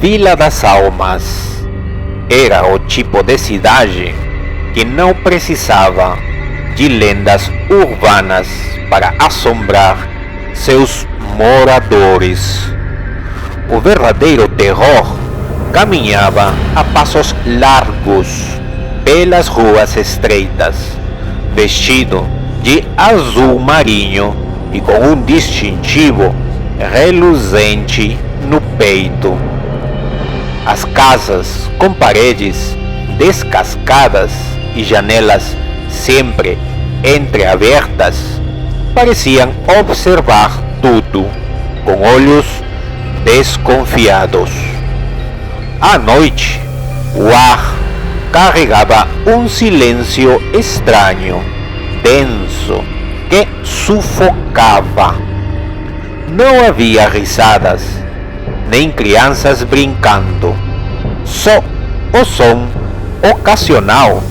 Vila das Almas era o tipo de cidade que não precisava de lendas urbanas para assombrar seus moradores. O verdadeiro terror caminhava a passos largos pelas ruas estreitas, vestido de azul marinho e com um distintivo reluzente no peito. As casas com paredes descascadas e janelas sempre entreabertas pareciam observar tudo com olhos desconfiados. À noite, o ar carregava um silêncio estranho, denso, que sufocava. Não havia risadas, nem crianças brincando, só o som ocasional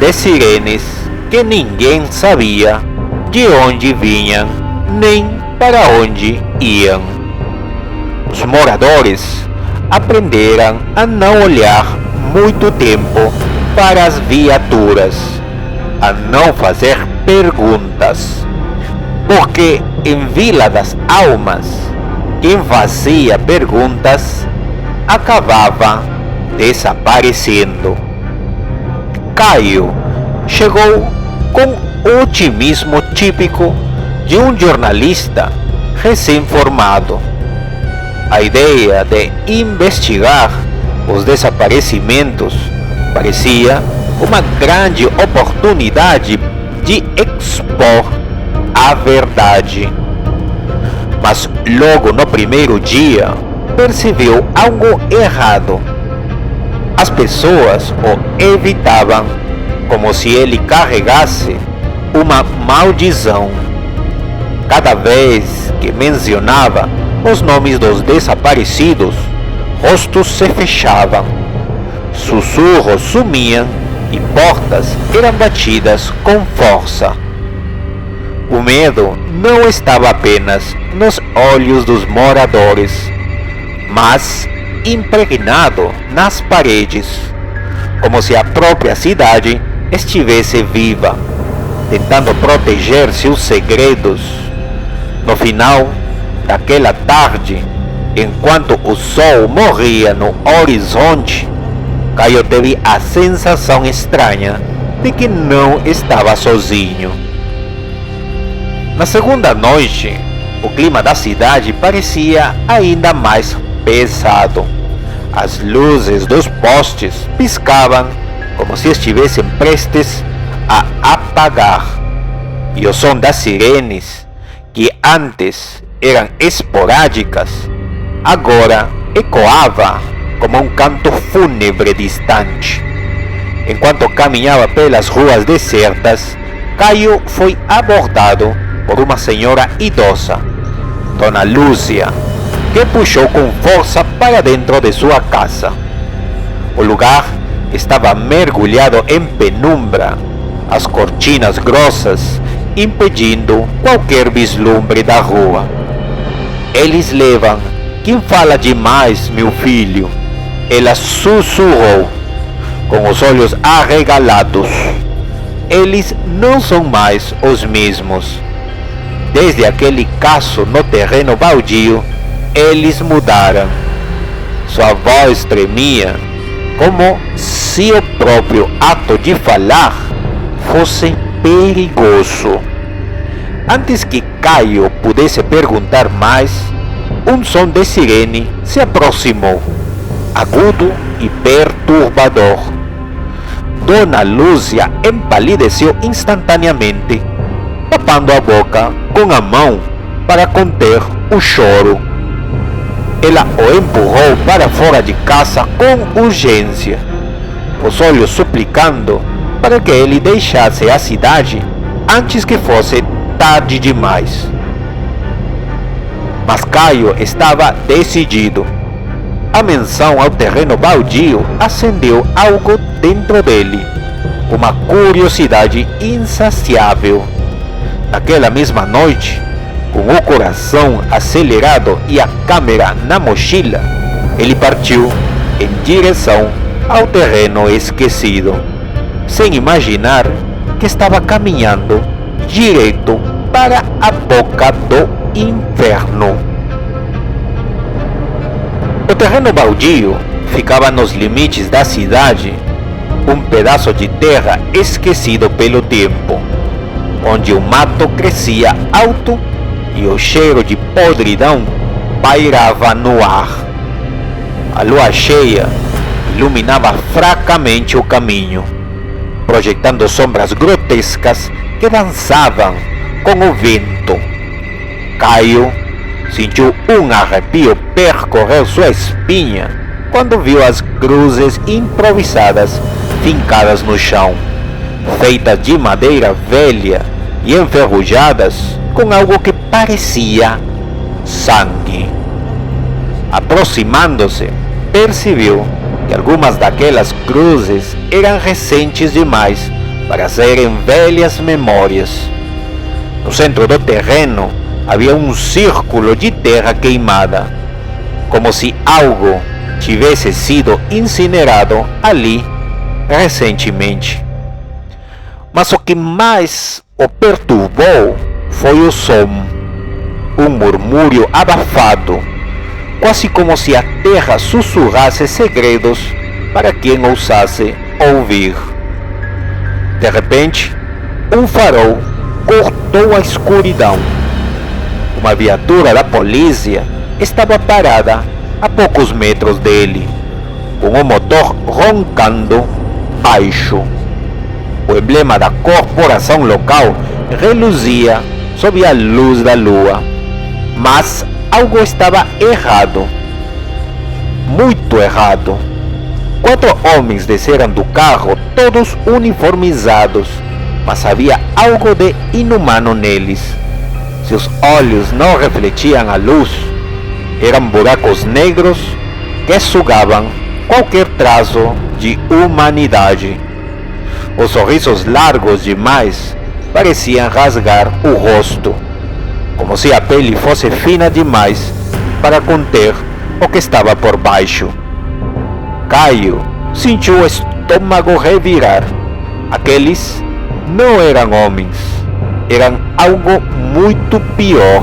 de sirenes que ninguém sabia de onde vinham nem para onde iam. Os moradores aprenderam a não olhar muito tempo para as viaturas, a não fazer perguntas, porque em Vila das Almas, quem fazia perguntas acabava desaparecendo. Caio chegou com o otimismo típico de um jornalista recém-formado. A ideia de investigar os desaparecimentos parecia uma grande oportunidade de expor a verdade. Mas logo no primeiro dia percebeu algo errado. As pessoas o evitavam como se ele carregasse uma maldição. Cada vez que mencionava os nomes dos desaparecidos, rostos se fechavam, sussurros sumiam e portas eram batidas com força. O medo não estava apenas nos olhos dos moradores, mas impregnado nas paredes, como se a própria cidade estivesse viva, tentando proteger seus segredos. No final daquela tarde, enquanto o sol morria no horizonte, Caio teve a sensação estranha de que não estava sozinho. Na segunda noite, o clima da cidade parecia ainda mais pesado. As luzes dos postes piscavam como se estivessem prestes a apagar, e o som das sirenes, que antes eram esporádicas, agora ecoava como um canto fúnebre distante. Enquanto caminhava pelas ruas desertas, Caio foi abordado por uma senhora idosa, Dona Lúcia, que puxou com força para dentro de sua casa. O lugar estava mergulhado em penumbra, as cortinas grossas impedindo qualquer vislumbre da rua. Eles levam. Quem fala demais, meu filho? Ela sussurrou, com os olhos arregalados. Eles não são mais os mesmos. Desde aquele caso no terreno baldio, eles mudaram. Sua voz tremia, como se o próprio ato de falar fosse perigoso. Antes que Caio pudesse perguntar mais, um som de sirene se aproximou, agudo e perturbador. Dona Lúcia empalideceu instantaneamente, tapando a boca com a mão para conter o choro. Ela o empurrou para fora de casa com urgência, os olhos suplicando para que ele deixasse a cidade antes que fosse tarde demais. Mas Caio estava decidido. A menção ao terreno baldio acendeu algo dentro dele, uma curiosidade insaciável. Naquela mesma noite, com o coração acelerado e a câmera na mochila, Ele partiu em direção ao terreno esquecido, sem imaginar que estava caminhando direto para a boca do inferno. O terreno baldio ficava nos limites da cidade, um pedaço de terra esquecido pelo tempo, onde o mato crescia alto e o cheiro de podridão pairava no ar. A lua cheia iluminava fracamente o caminho, projetando sombras grotescas que dançavam com o vento. Caio sentiu um arrepio percorrer sua espinha quando viu as cruzes improvisadas fincadas no chão, feitas de madeira velha e enferrujadas com algo que parecia sangue. Aproximando-se, percebeu que algumas daquelas cruzes eram recentes demais para serem velhas memórias. No centro do terreno havia um círculo de terra queimada, como se algo tivesse sido incinerado ali recentemente. Mas o que mais o perturbou foi o som, um murmúrio abafado, quase como se a terra sussurrasse segredos para quem ousasse ouvir. De repente, um farol cortou a escuridão. Uma viatura da polícia estava parada a poucos metros dele, com o motor roncando baixo. O emblema da corporação local reluzia sob a luz da lua, mas algo estava errado, muito errado. 4 homens desceram do carro, todos uniformizados, mas havia algo de inumano neles. Seus olhos não refletiam a luz, eram buracos negros que sugavam qualquer traço de humanidade. Os sorrisos largos demais pareciam rasgar o rosto, como se a pele fosse fina demais para conter o que estava por baixo. Caio sentiu o estômago revirar. Aqueles não eram homens, eram algo muito pior.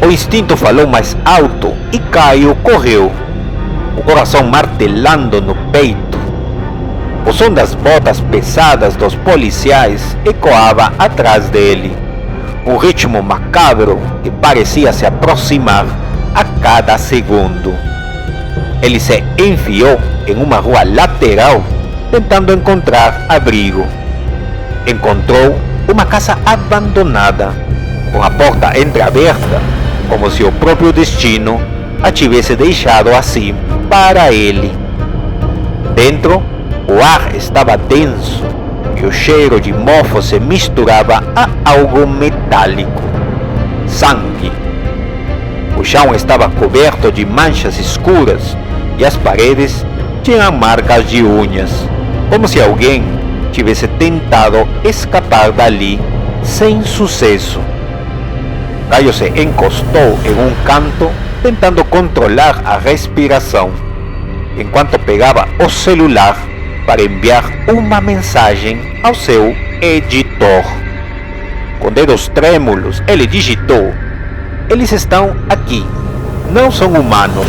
O instinto falou mais alto e Caio correu, o coração martelando no peito. O som das botas pesadas dos policiais ecoava atrás dele, um ritmo macabro que parecia se aproximar a cada segundo. Ele se enfiou em uma rua lateral, tentando encontrar abrigo. Encontrou uma casa abandonada, com a porta entreaberta, como se o próprio destino a tivesse deixado assim para ele. Dentro, o ar estava denso e o cheiro de mofo se misturava a algo metálico. Sangue. O chão estava coberto de manchas escuras e as paredes tinham marcas de unhas, como se alguém tivesse tentado escapar dali sem sucesso. Caio se encostou em um canto, tentando controlar a respiração, enquanto pegava o celular para enviar uma mensagem ao seu editor. Com dedos trêmulos, ele digitou: "Eles estão aqui, não são humanos.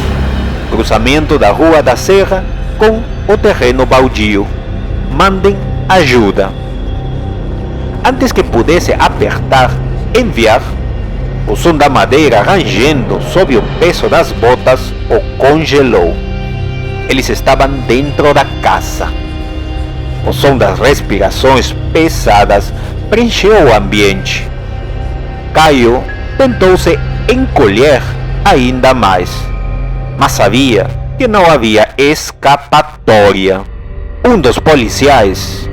Cruzamento da Rua da Serra com o terreno baldio. Mandem ajuda." Antes que pudesse apertar enviar, o som da madeira rangendo sob o peso das botas o congelou. Eles estavam dentro da casa. O som das respirações pesadas preencheu o ambiente. Caio tentou se encolher ainda mais, mas sabia que não havia escapatória. Um dos policiais,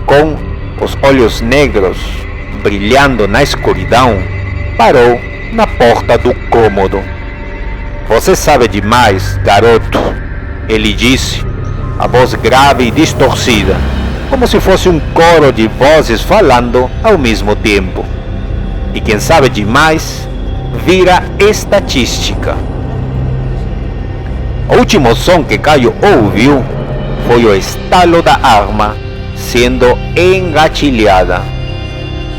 com os olhos negros brilhando na escuridão, parou na porta do cômodo. "Você sabe demais, garoto", ele disse, a voz grave e distorcida, como se fosse um coro de vozes falando ao mesmo tempo. "E quem sabe demais vira estatística." O último som que Caio ouviu foi o estalo da arma sendo engatilhada.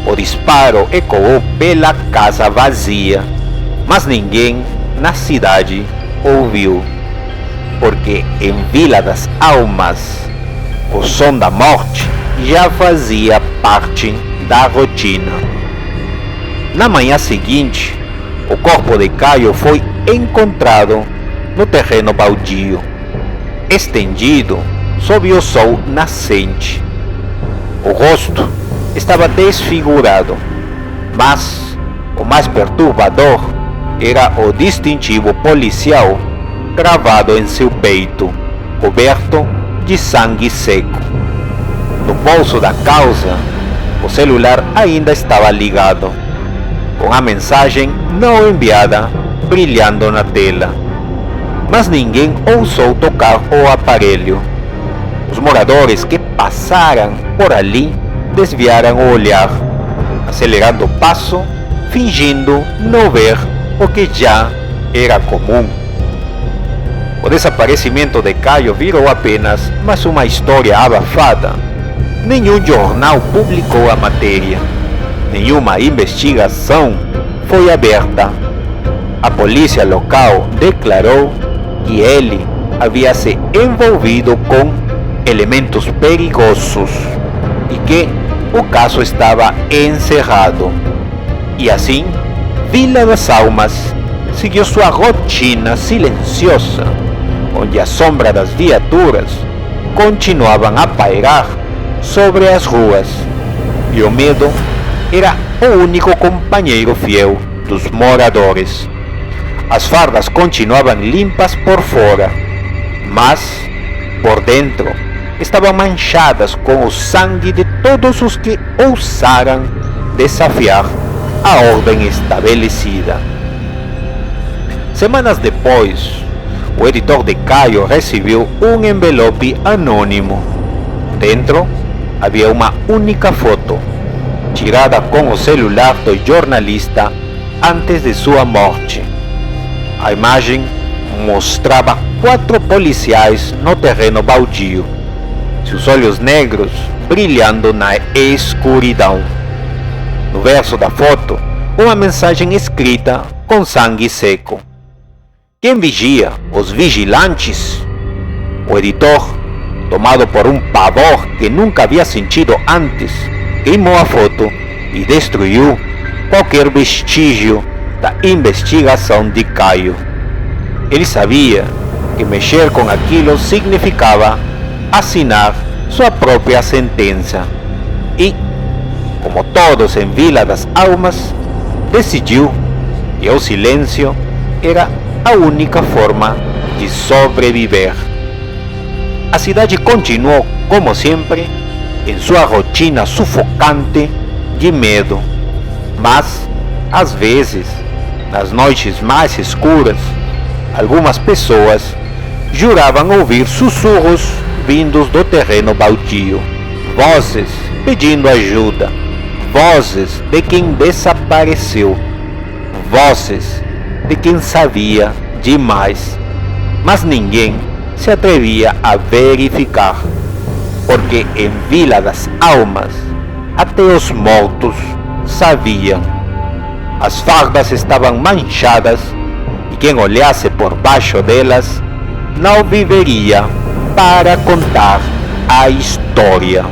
O disparo ecoou pela casa vazia, mas ninguém na cidade ouviu, porque em Vila das Almas o som da morte já fazia parte da rotina. Na manhã seguinte, o corpo de Caio foi encontrado no terreno baldio, estendido sob o sol nascente. O rosto estava desfigurado, mas o mais perturbador era o distintivo policial gravado em seu peito, coberto de sangue seco. No bolso da calça, o celular ainda estava ligado, com a mensagem não enviada brilhando na tela. Mas ninguém ousou tocar o aparelho. Os moradores que passaram por ali desviaram o olhar, acelerando o passo, fingindo não ver o que já era comum. O desaparecimento de Caio virou apenas mais uma história abafada. Nenhum jornal publicou a matéria. Nenhuma investigação foi aberta. A polícia local declarou que ele havia se envolvido com elementos perigosos e que o caso estava encerrado. E assim, Vila das Almas seguiu sua rotina silenciosa, onde a sombra das viaturas continuavam a pairar sobre as ruas, e o medo era o único companheiro fiel dos moradores. As fardas continuavam limpas por fora, mas por dentro estavam manchadas com o sangue de todos os que ousaram desafiar a ordem estabelecida. Semanas depois, o editor de Caio recebeu um envelope anônimo. Dentro havia uma única foto, tirada com o celular do jornalista antes de sua morte. A imagem mostrava 4 policiais no terreno baldio, seus olhos negros brilhando na escuridão. No verso da foto, uma mensagem escrita com sangue seco: quem vigia os vigilantes? O editor, tomado por um pavor que nunca havia sentido antes, queimou a foto e destruiu qualquer vestígio da investigação de Caio. Ele sabia que mexer com aquilo significava assinar sua própria sentença e, como todos em Vila das Almas, decidiu que o silêncio era a única forma de sobreviver. A cidade continuou, como sempre, em sua rotina sufocante de medo, mas, às vezes, nas noites mais escuras, algumas pessoas juravam ouvir sussurros vindos do terreno baldio, vozes pedindo ajuda, vozes de quem desapareceu, vozes de quem sabia demais, mas ninguém se atrevia a verificar, porque em Vila das Almas até os mortos sabiam. As fardas estavam manchadas e quem olhasse por baixo delas não viveria para contar a história.